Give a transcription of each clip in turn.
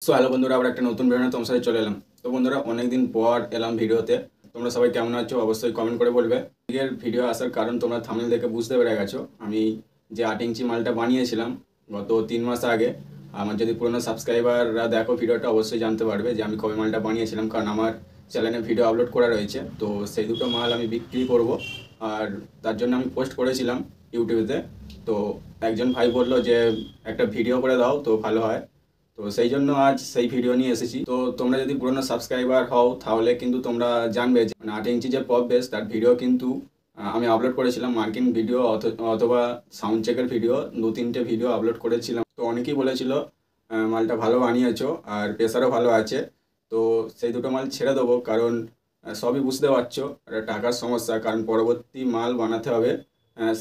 So hello বন্ধুরা, আবার একটা নতুন ভিডিও তোমার সাথে চলে এলাম। তো বন্ধুরা, অনেকদিন পর এলাম ভিডিওতে। তোমরা সবাই কেমন আছো অবশ্যই কমেন্ট করে বলবে। আজকের ভিডিও আসার কারণ তোমরা থাম্বনেল দেখে বুঝতে পেরে গেছো। আমি যে 8 ইঞ্চি মালটা বানিয়েছিলাম গত 3 মাস আগে, আমার যদি পুরোনো সাবস্ক্রাইবাররা দেখো ভিডিওটা অবশ্যই জানতে পারবে যে আমি কবে মালটা বানিয়েছিলাম, কারণ আমার চ্যানেলে ভিডিও আপলোড করা রয়েছে। তো সেই দুটো মাল আমি বিক্রি করব, আর তার জন্য আমি পোস্ট করেছিলাম ইউটিউবেতে। তো একজন ভাই বললো যে একটা ভিডিও করে দাও তো ভালো হয়। তো সেই জন্য আজ সেই ভিডিও নিয়ে এসেছি। তো তোমরা যদি পুরোনো সাবস্ক্রাইবার হও তাহলে কিন্তু তোমরা জানবে যে 8 ইঞ্চি যে পপ বেস তার ভিডিও কিন্তু আমি আপলোড করেছিলাম। মার্কিং ভিডিও অথবা সাউন্ড চেকের ভিডিও, 2-3টে ভিডিও আপলোড করেছিলাম। তো অনেকেই বলেছিল মালটা ভালো বানিয়েছো আর প্রেসারও ভালো আছে। তো সেই দুটো মাল ছেড়ে দেবো, কারণ সবই বুঝতে পারছো একটা টাকার সমস্যা, কারণ পরবর্তী মাল বানাতে হবে।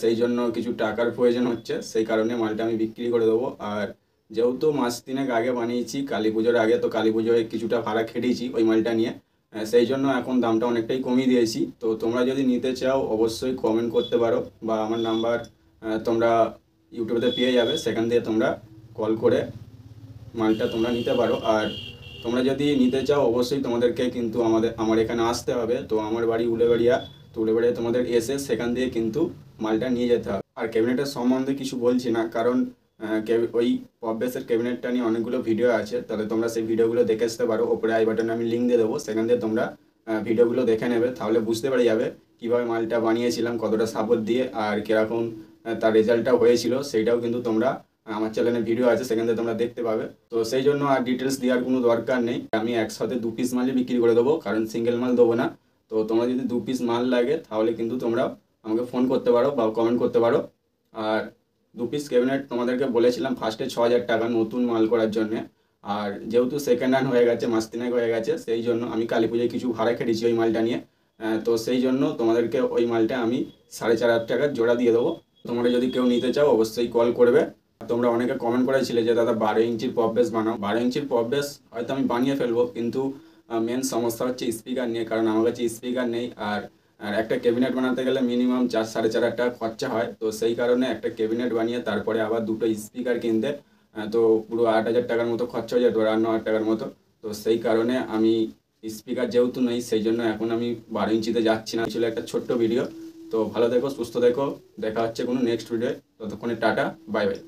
সেই জন্য কিছু টাকার প্রয়োজন হচ্ছে, সেই কারণে মালটা আমি বিক্রি করে দেবো। আর যেহেতু মাস তিনেক আগে বানিয়েছি কালী পুজোর আগে, তো কালী পুজোয় কিছুটা ভাড়া খেটেছি ওই মালটা নিয়ে। সেই জন্য এখন দামটা অনেকটাই কমিয়ে দিয়েছি। তো তোমরা যদি নিতে চাও অবশ্যই কমেন্ট করতে পারো, বা আমার নাম্বার তোমরা ইউটিউবে পেয়ে যাবে, সেখান দিয়ে তোমরা কল করে মালটা তোমরা নিতে পারো। আর তোমরা যদি নিতে চাও অবশ্যই তোমাদেরকে কিন্তু আমার এখানে আসতে হবে। তো আমার বাড়ি উলেবাড়িয়া। তো উলেবাড়িয়া তোমাদের এসে সেখান দিয়ে কিন্তু মালটা নিয়ে যেতে হবে। আর ক্যাবিনেটের সম্বন্ধে কিছু বলছি না, কারণ ওই পপবেসের ক্যাবিনেটটা নিয়ে অনেকগুলো ভিডিও আছে, তাহলে তোমরা সেই ভিডিওগুলো দেখে আসতে পারো। ওপরে আই বাটনে আমি লিঙ্ক দিয়ে দেবো, সেখান দিয়ে তোমরা ভিডিওগুলো দেখে নেবে, তাহলে বুঝতে পেরে যাবে কীভাবে মালটা বানিয়েছিলাম, কতটা সাপোর্ট দিয়ে, আর কীরকম তার রেজাল্টটা হয়েছিল। সেইটাও কিন্তু তোমরা আমার চ্যানেলে ভিডিও আছে, সেখান থেকে তোমরা দেখতে পাবে। তো সেই জন্য আর ডিটেলস দেওয়ার কোনো দরকার নেই। আমি একসাথে 2 পিস মালই বিক্রি করে দেবো, কারণ সিঙ্গেল মাল দেবো না। তো তোমরা যদি 2 পিস মাল লাগে তাহলে কিন্তু তোমরা আমাকে ফোন করতে পারো বা কমেন্ট করতে পারো। আর 2 পিস ক্যাবিনেট তোমাদেরকে বলেছিলাম ফার্স্টে 6,000 টাকা নতুন মাল করার জন্যে। আর যেহেতু সেকেন্ড হ্যান্ড হয়ে গেছে, মাস তিনেক হয়ে গেছে, সেই জন্য আমি কালী পুজোয় কিছু ভাড়া খেটেছি ওই মালটা নিয়ে। তো সেই জন্য তোমাদেরকে ওই মালটা আমি 4,500 টাকার জোড়া দিয়ে দেবো। তোমরা যদি কেউ নিতে চাও অবশ্যই কল করবে। তোমরা অনেকে কমেন্ট করেছিলে যে দাদা 12 ইঞ্চির পপ বেস বানাও। 12 ইঞ্চির পপ বেস হয়তো আমি বানিয়ে ফেলবো, কিন্তু মেন সমস্যা হচ্ছে স্পিকার নিয়ে, কারণ আমার কাছে স্পিকার নেই। আর আর একটা ক্যাবিনেট বানাতে গেলে মিনিমাম 4-4.5 টাকা খরচা হয়। তো সেই কারণে একটা ক্যাবিনেট বানিয়ে তারপরে আবার দুটো স্পিকার কিনতে তো পুরো 8,000 টাকার মতো খরচা হয়ে যেত, 8-9 টাকার মতো। তো সেই কারণে আমি স্পিকার যেহেতু নেই, সেই জন্য এখন আমি 12 ইঞ্চিতে যাচ্ছি না। ছিল একটা ছোট্ট ভিডিও। তো ভালো থেকো, সুস্থ থেকো, দেখা হচ্ছে কোনো নেক্সট ভিডিও। ততক্ষণে টাটা, বাই বাই।